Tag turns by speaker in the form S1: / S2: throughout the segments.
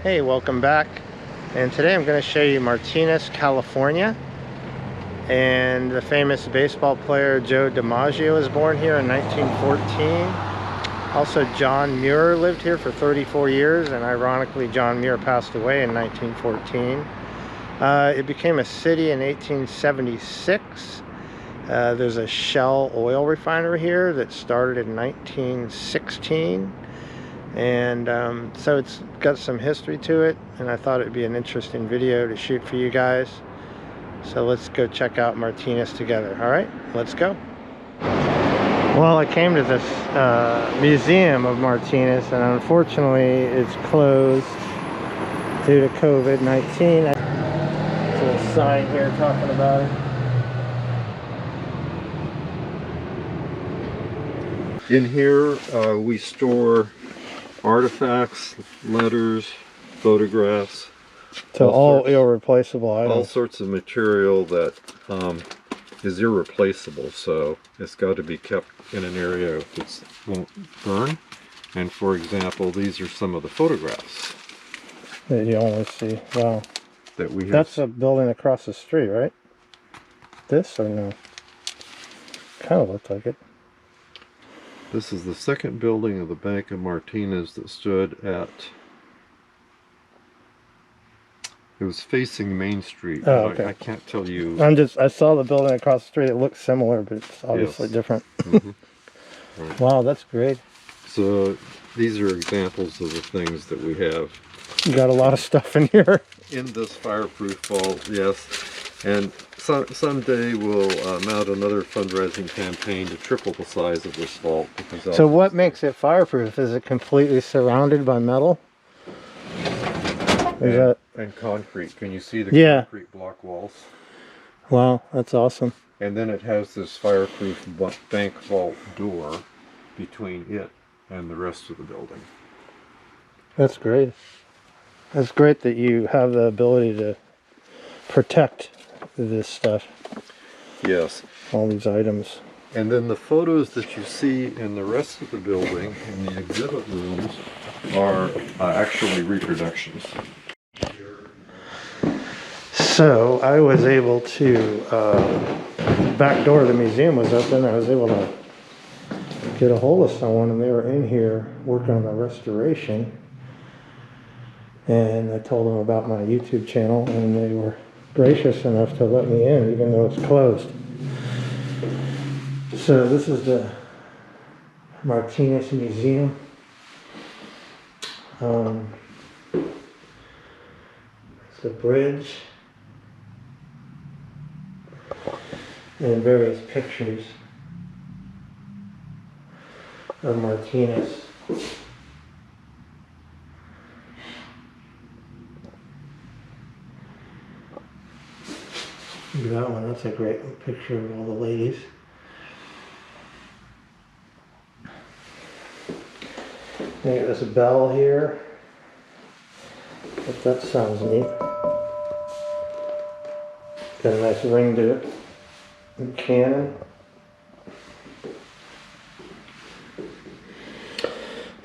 S1: Hey, welcome back. And today I'm going to show you Martinez, California. And the famous baseball player Joe DiMaggio was born here in 1914. Also, John Muir lived here for 34 years, and ironically, John Muir passed away in 1914. It became a city in 1876. There's a Shell oil refinery here that started in 1916. And so it's got some history to it, and I thought it'd be an interesting video to shoot for you guys. So let's go check out Martinez together. All right, let's go. Well, I came to this museum of Martinez, and unfortunately it's closed due to COVID-19. There's a little sign here talking about it.
S2: In here we store artifacts, letters, photographs.
S1: So all irreplaceable items.
S2: All sorts of material that is irreplaceable, so it's got to be kept in an area that won't burn. And for example, these are some of the photographs
S1: that you always see. Wow.
S2: That we have.
S1: That's a building across the street, right? This or no? Kind of looked like it.
S2: This is the second building of the Bank of Martinez that stood at, it was facing Main Street.
S1: Oh, okay.
S2: I can't tell you.
S1: I saw the building across the street. It looks similar, but it's obviously different.
S2: Mm-hmm. Right.
S1: Wow, that's great.
S2: So these are examples of the things that we have.
S1: You got a lot of stuff in here.
S2: In this fireproof vault, yes. And someday we'll mount another fundraising campaign to triple the size of this vault.
S1: So what makes it fireproof? Is it completely surrounded by metal?
S2: And concrete. Can you see the concrete block walls?
S1: Wow, that's awesome.
S2: And then it has this fireproof bank vault door between it and the rest of the building.
S1: That's great. That's great that you have the ability to protect this stuff.
S2: Yes.
S1: All these items.
S2: And then the photos that you see in the rest of the building, in the exhibit rooms, are actually reproductions.
S1: So I was able to, the back door of the museum was open. I was able to get a hold of someone, and they were in here working on the restoration. And I told them about my YouTube channel, and they were gracious enough to let me in, even though it's closed. So this is the Martinez Museum. It's a bridge and various pictures of Martinez. Look at that one, that's a great picture of all the ladies. You got this bell here. But that sounds neat. Got a nice ring to it. And cannon.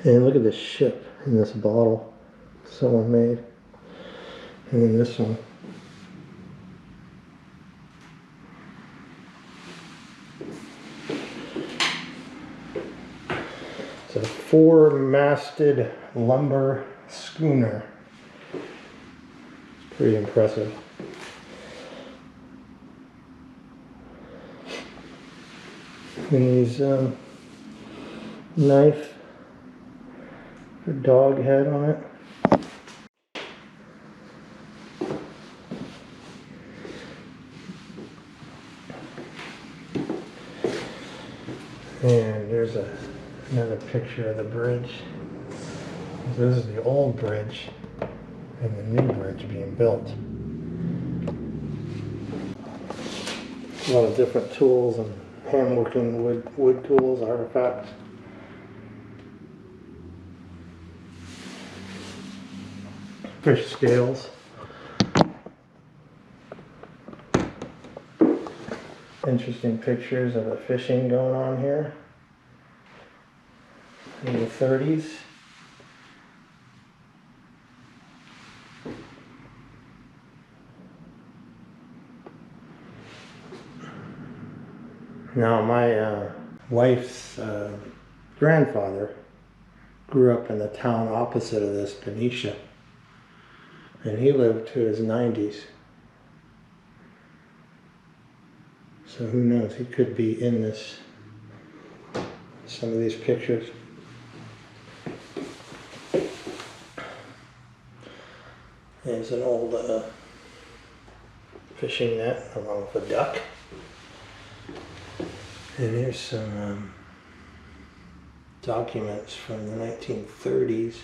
S1: And look at this ship in this bottle someone made. And then this one. It's a 4-masted lumber schooner. It's pretty impressive. And these knife, a dog head on it. And there's another picture of the bridge. This is the old bridge and the new bridge being built. A lot of different tools and hand-working wood tools, artifacts. Fish scales. Interesting pictures of the fishing going on here in the 30s. Now my wife's grandfather grew up in the town opposite of this, Benicia, and he lived to his 90s. So who knows, he could be in this, some of these pictures. There's an old fishing net along with a duck. And here's some documents from the 1930s.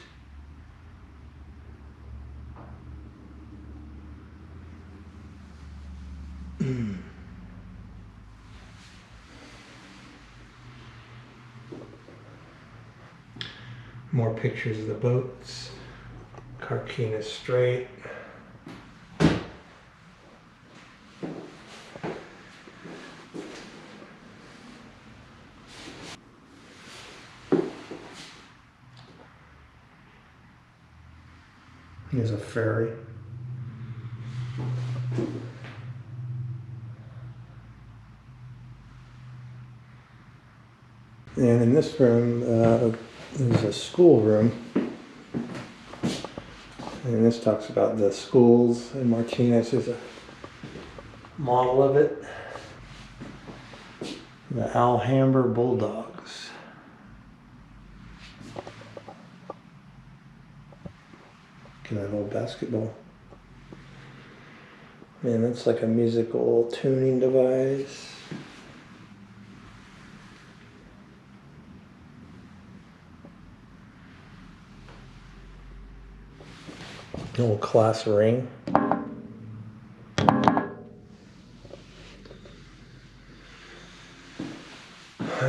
S1: More pictures of the boats. Carquinez Strait. Here's a ferry. And in this room, there's a school room. And this talks about the schools, and Martinez is a model of it. The Alhambra Bulldogs. Look at that little basketball. Man, that's like a musical tuning device. An old class ring. A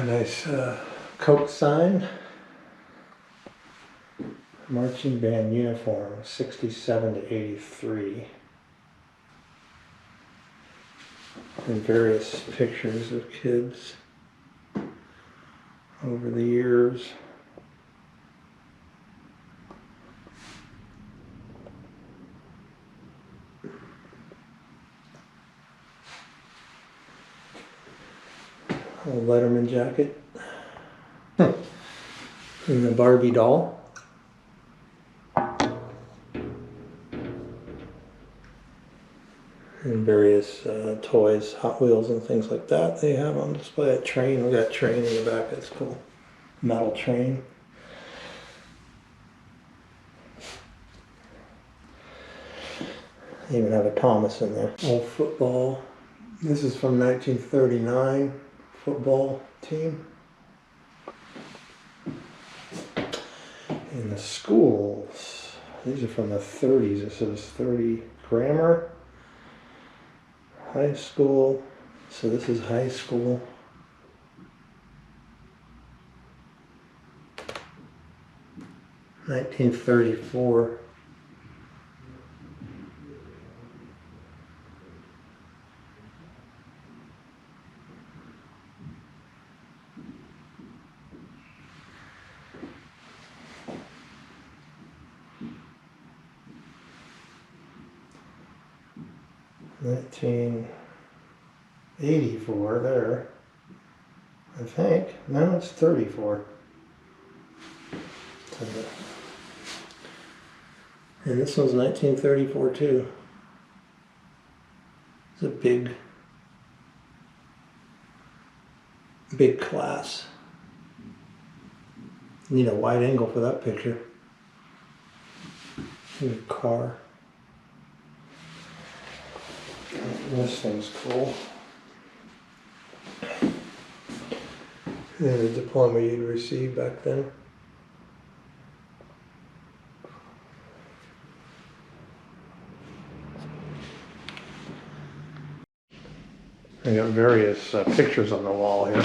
S1: nice Coke sign. Marching band uniform, 67 to 83. And various pictures of kids over the years. A Letterman jacket. And the Barbie doll. And various toys, Hot Wheels and things like that they have on display. A train, we got a train in the back, that's cool. Metal train. They even have a Thomas in there. Old football. This is from 1939 football team. In the schools, these are from the 30s. It says 30 grammar. High school, so this is high school. $1934. $1984 there, I think. No, it's 34. And this one's 1934 too. It's a big class. Need a wide angle for that picture. Here's a car. This thing's cool. And the diploma you'd receive back then. I got various pictures on the wall here.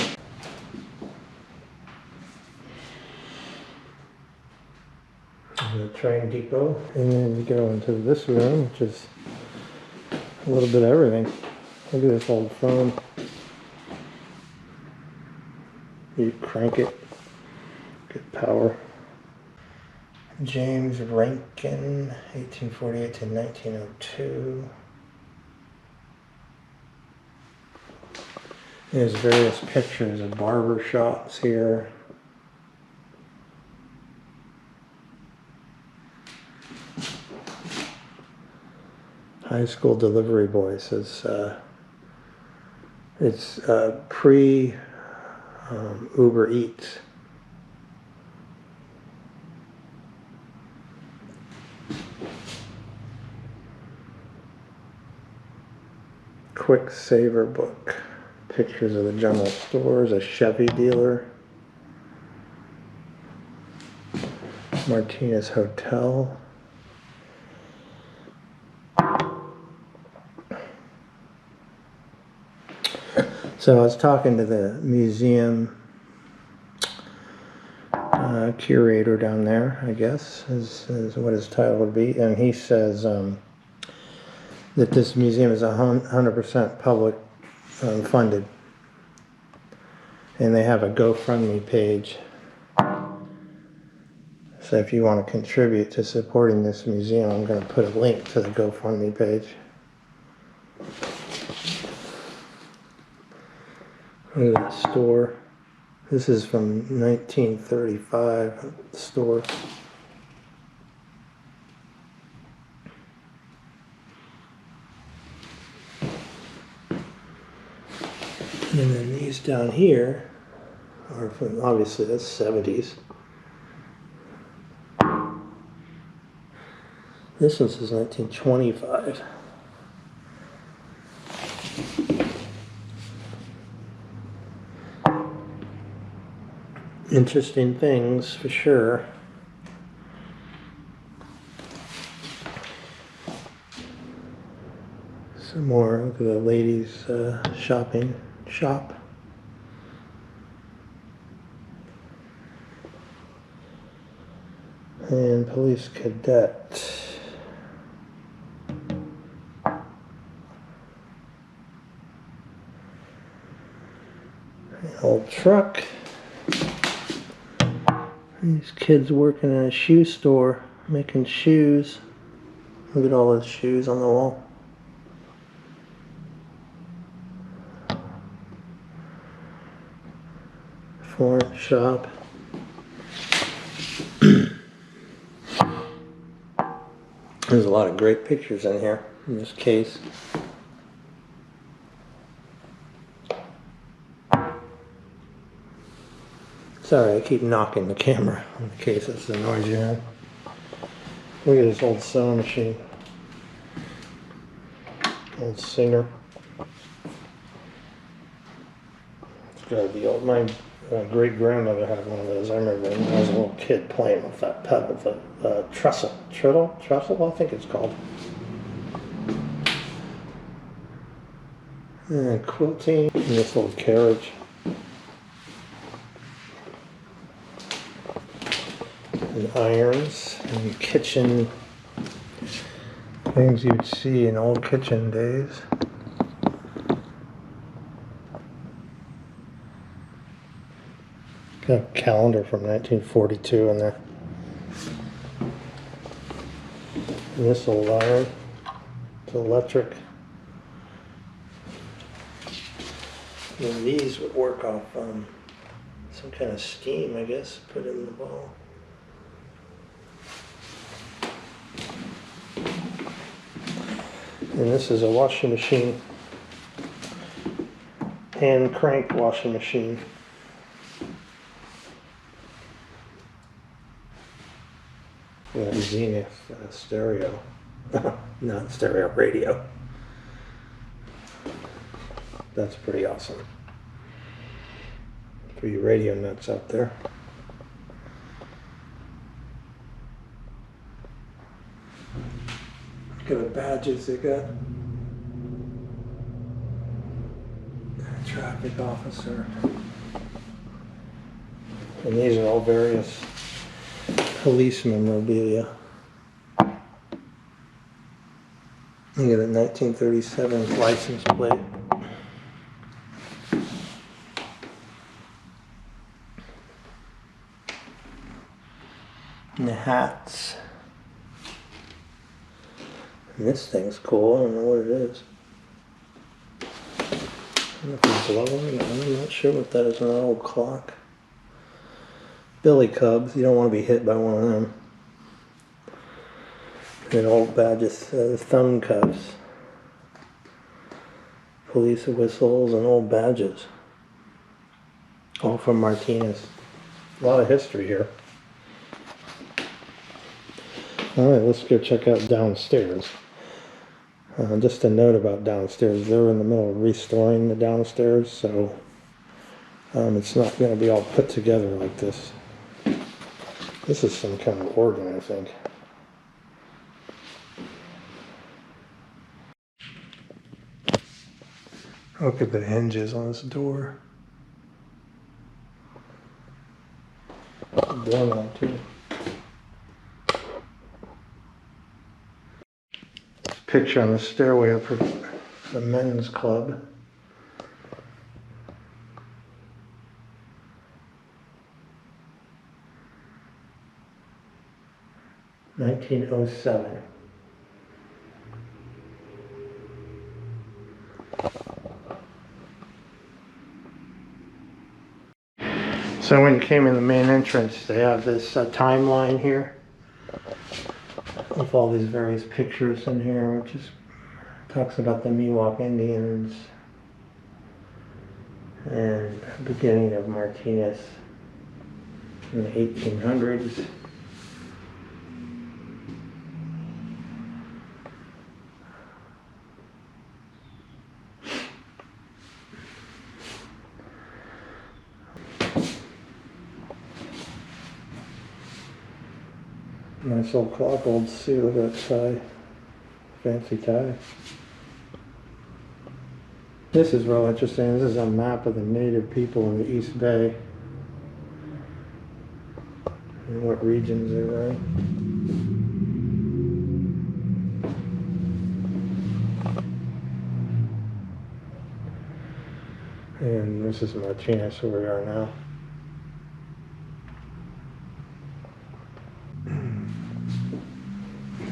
S1: The train depot, and then you go into this room, which is a little bit of everything. Look at this old phone. You crank it, get power. James Rankin, 1848 to 1902. There's various pictures of barber shops here. High school delivery boy says it's pre Uber Eats. Quick Saver book. Pictures of the general stores, a Chevy dealer. Martinez Hotel. So I was talking to the museum curator down there, I guess, is what his title would be, and he says that this museum is 100% public funded, and they have a GoFundMe page. So if you want to contribute to supporting this museum, I'm going to put a link to the GoFundMe page. Look at that store. This is from 1935 store. And then these down here are from, obviously that's 70s. This one says 1925. Interesting things for sure. Some more of the ladies' shopping shop. And police cadet. An old truck. These kids working in a shoe store, making shoes. Look at all those shoes on the wall. Florence shop. There's a lot of great pictures in here, in this case. Sorry, I keep knocking the camera in case it's the noise you have. Look at this old sewing machine. Old Singer. It's gotta be old. My great grandmother had one of those. I remember when I was a little kid playing with that pet with a trestle. Trestle, I think it's called. And quilting. And this little carriage. And irons and kitchen things you'd see in old kitchen days. Got a calendar from 1942 in there. And this old iron, it's electric. And these would work off some kind of steam, I guess, put in the ball. And this is a washing machine, hand crank washing machine. Yeah, Zenith stereo, not stereo, radio. That's pretty awesome. For you radio nuts out there. Look at the badges they got. traffic officer. And these are all various police memorabilia. Look at the 1937 license plate. And the hats. And this thing's cool. I don't know what it is. I don't know if it's blowing. I'm not sure what that is. An old clock. Billy Cubs. You don't want to be hit by one of them. And old badges, thumb cuffs. Police whistles and old badges. All from Martinez. A lot of history here. Alright, let's go check out downstairs. Just a note about downstairs. They're in the middle of restoring the downstairs, so it's not going to be all put together like this. This is some kind of organ, I think. Look at the hinges on this door. Doorknob too. Picture on the stairway up for the men's club. (1907). So when you came in the main entrance, they have this timeline here with all these various pictures in here, which is talks about the Miwok Indians and the beginning of Martinez in the 1800s. Nice old clock, old suit, look at that tie. Fancy tie. This is real interesting. This is a map of the native people in the East Bay and what regions they're in. And this is Martinez, where we are now.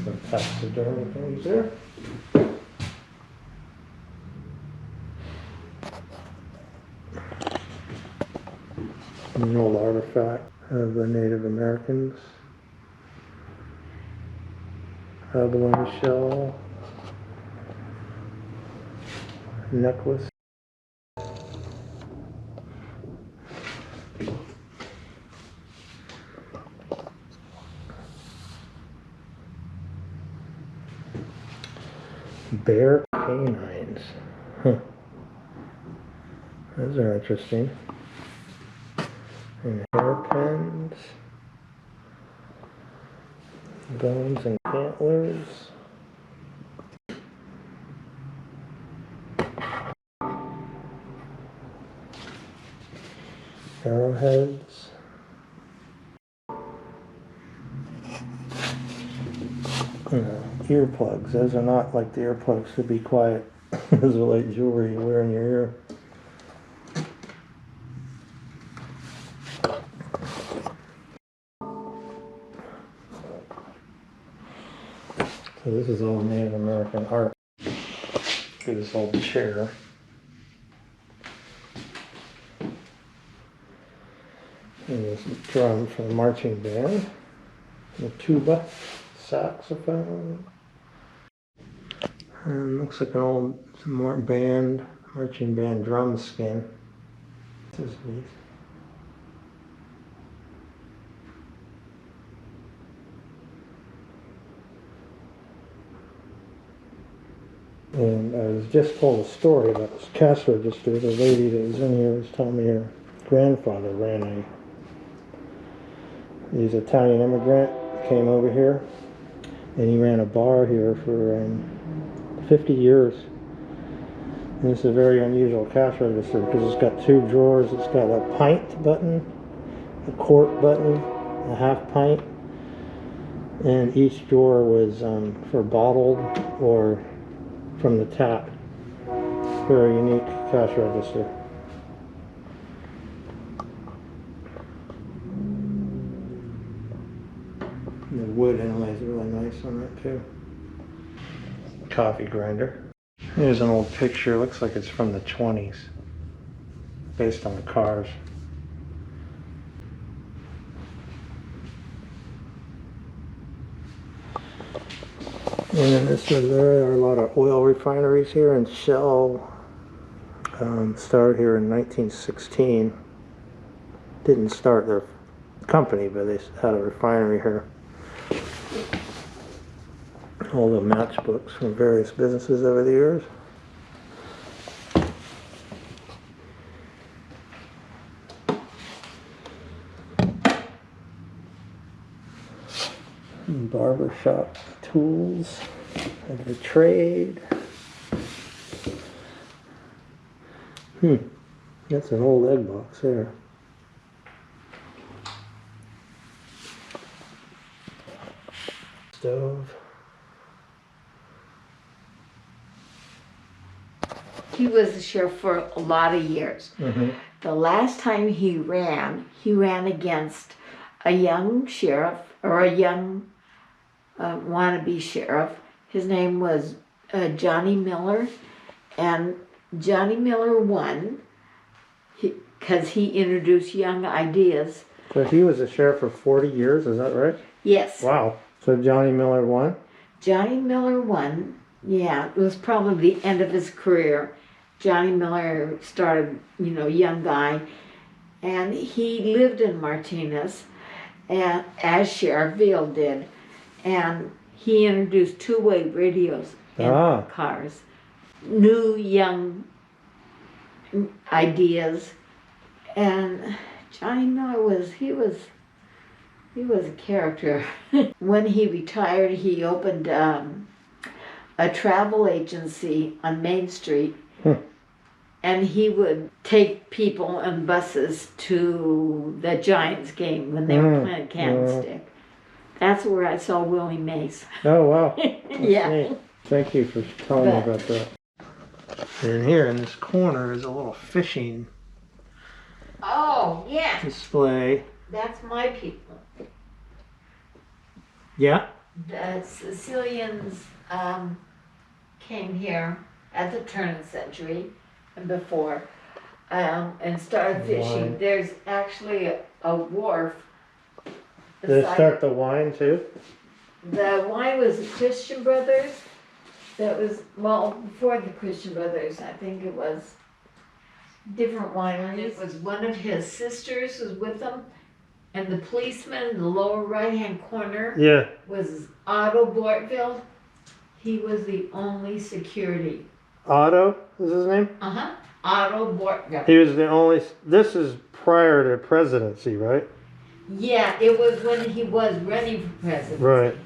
S1: Some taxidermy things there. An old artifact of the Native Americans. Abalone shell. Necklace. Bear canines. Huh. Those are interesting. And hairpins. Bones and antlers. Arrowheads. Earplugs. Those are not like the earplugs to be quiet. Those are like jewelry you wear in your ear. So this is all Native American art. Look at this old chair. And this drum from the marching band. The tuba, saxophone. And looks like an old marching band drum skin. This is neat. And I was just told a story about this cash register. The lady that was in here was telling me her grandfather ran he's an Italian immigrant, came over here, and he ran a bar here for 50 years. And this is a very unusual cash register because it's got two drawers. It's got a pint button, a quart button, a half pint, and each drawer was for bottled or from the tap. Very unique cash register. And the wood inlay is really nice on that too. Coffee grinder. Here's an old picture. Looks like it's from the 20s, based on the cars. And then this was, there are a lot of oil refineries here, and Shell started here in 1916. Didn't start their company, but they had a refinery here. All the matchbooks from various businesses over the years. Barbershop tools of the trade. That's an old egg box there. Stove.
S3: He was the sheriff for a lot of years. The last time he ran against a young sheriff, or a young wannabe sheriff. His name was Johnny Miller, and Johnny Miller won because he introduced young ideas.
S1: So he was a sheriff for 40 years, is that right?
S3: Yes.
S1: Wow. So Johnny Miller won?
S3: Johnny Miller won. Yeah, it was probably the end of his career. Johnny Miller started, young guy, and he lived in Martinez, and as Sheriff Veal did, and he introduced two-way radios in cars, new young ideas, and Johnny Miller was a character. When he retired, he opened a travel agency on Main Street. And he would take people and buses to the Giants game when they were playing Candlestick. That's where I saw Willie Mays.
S1: Oh, wow. That's
S3: Yeah.
S1: neat. Thank you for telling me about that. And here in this corner is a little fishing
S3: Oh, yeah.
S1: display.
S3: That's my people.
S1: Yeah?
S3: The Sicilians came here at the turn of the century and before, and started fishing.
S1: Wine.
S3: There's actually a wharf.
S1: Did they
S3: beside-
S1: start the wine too?
S3: The wine was the Christian Brothers. That was, before the Christian Brothers, I think it was different wineries. It was one of his sisters was with them, and the policeman in the lower right-hand corner was Otto Bortville. He was the only security.
S1: Otto is his name?
S3: Otto Bortville.
S1: He was the only, this is prior to presidency, right?
S3: Yeah, it was when he was running for president.
S1: Right.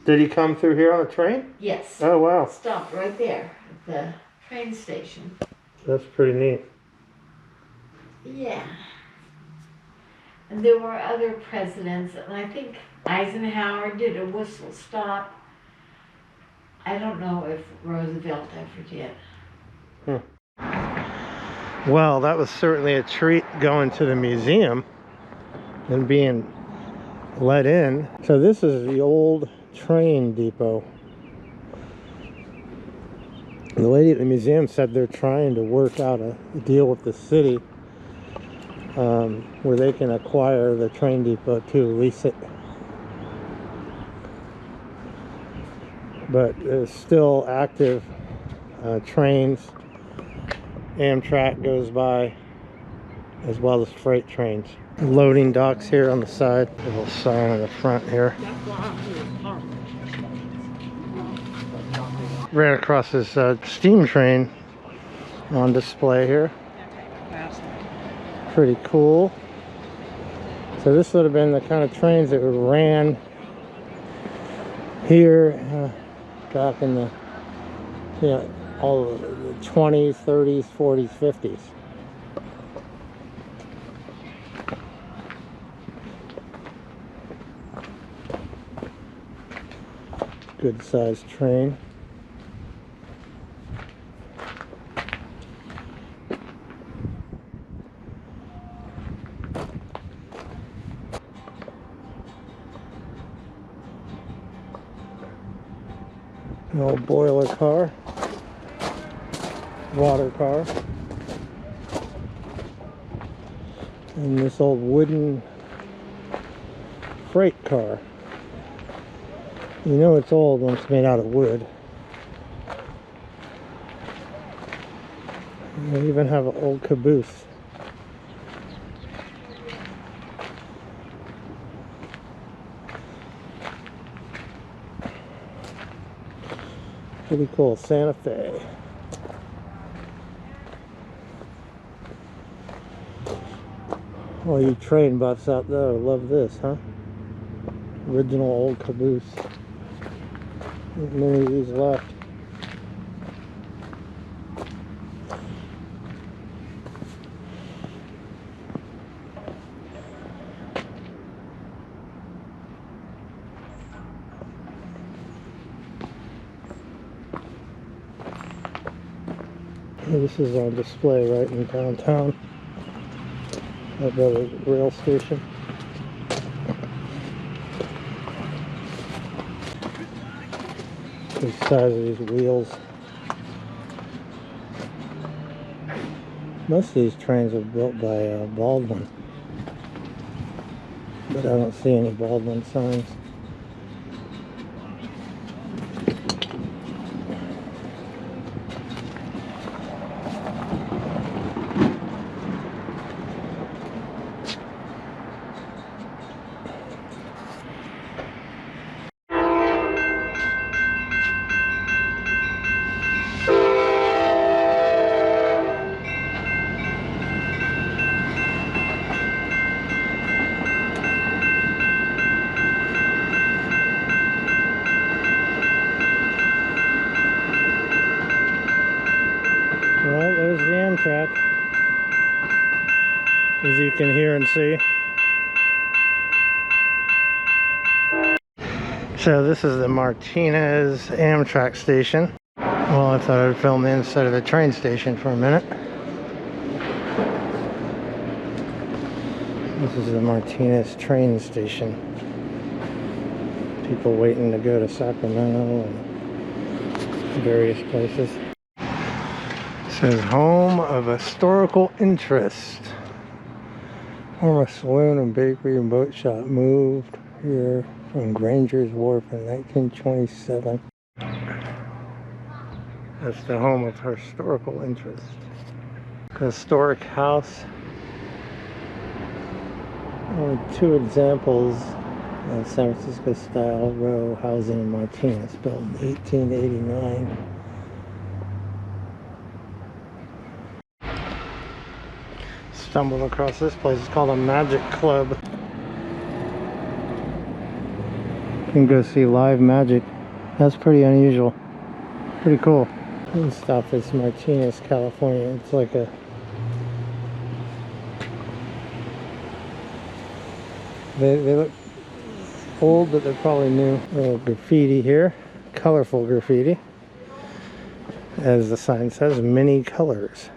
S1: Did he come through here on a train?
S3: Yes.
S1: Oh, wow.
S3: Stopped right there at the train station.
S1: That's pretty neat.
S3: Yeah. And there were other presidents, and I think Eisenhower did a whistle stop. I don't know if Roosevelt ever did.
S1: Well, that was certainly a treat going to the museum and being let in. So this is the old train depot. The lady at the museum said they're trying to work out a deal with the city where they can acquire the train depot to lease it. But there's still active trains. Amtrak goes by, as well as freight trains. Loading docks here on the side. A little sign on the front here. Ran across this steam train on display here. Pretty cool. So this would have been the kind of trains that ran here back in the all the 20s, 30s, 40s, 50s. Good sized train. An old boiler car, water car, and this old wooden freight car. You know it's old when it's made out of wood. And they even have an old caboose. Pretty cool, Santa Fe. All you train buffs out there love this, huh? Original old caboose. Not many of these left. This is on display right in downtown at the rail station. The size of these wheels. Most of these trains are built by Baldwin, but I don't see any Baldwin signs. Well, there's the Amtrak, as you can hear and see. So this is the Martinez Amtrak station. Well, I thought I'd film the inside of the train station for a minute. This is the Martinez train station. People waiting to go to Sacramento and various places. It says home of historical interest. Former saloon and bakery and boat shop moved here from Granger's Wharf in 1927. That's the home of historical interest. Historic house. Only two examples of San Francisco style row housing in Martinez, built in 1889. Stumbled across this place. It's called a Magic Club. You can go see live magic. That's pretty unusual. Pretty cool. This stuff is Martinez, California. It's like a they look old, but they're probably new. A little graffiti here. Colorful graffiti. As the sign says, many colors.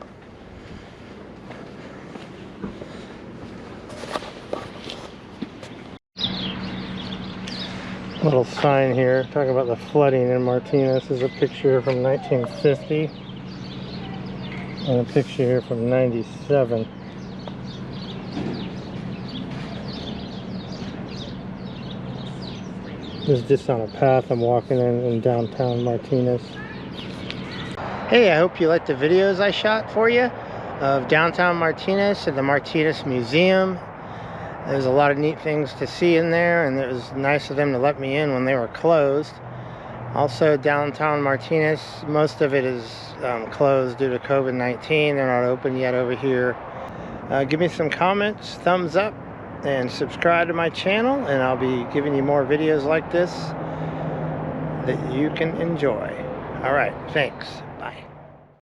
S1: Little sign here talking about the flooding in Martinez. This is a picture from 1950 and a picture here from 97. This is just on a path I'm walking in downtown Martinez. Hey, I hope you liked the videos I shot for you of downtown Martinez and the Martinez Museum. There's a lot of neat things to see in there, and it was nice of them to let me in when they were closed. Also, downtown Martinez, most of it is closed due to COVID-19. They're not open yet over here. Give me some comments, thumbs up, and subscribe to my channel, and I'll be giving you more videos like this that you can enjoy. All right, thanks. Bye.